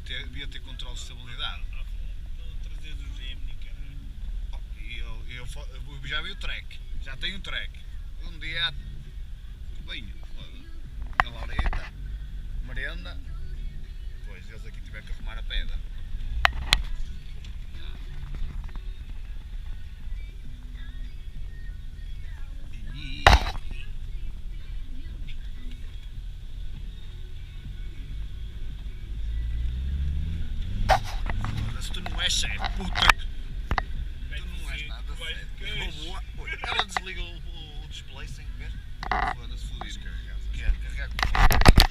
devia ter controle de estabilidade. Vou trazer do Gemini, cara. Eu já vi o track, já tenho o track. Um dia venho, calorita, merenda, depois eles aqui tiver que arrumar a pedra. Se tu não és chefe, puta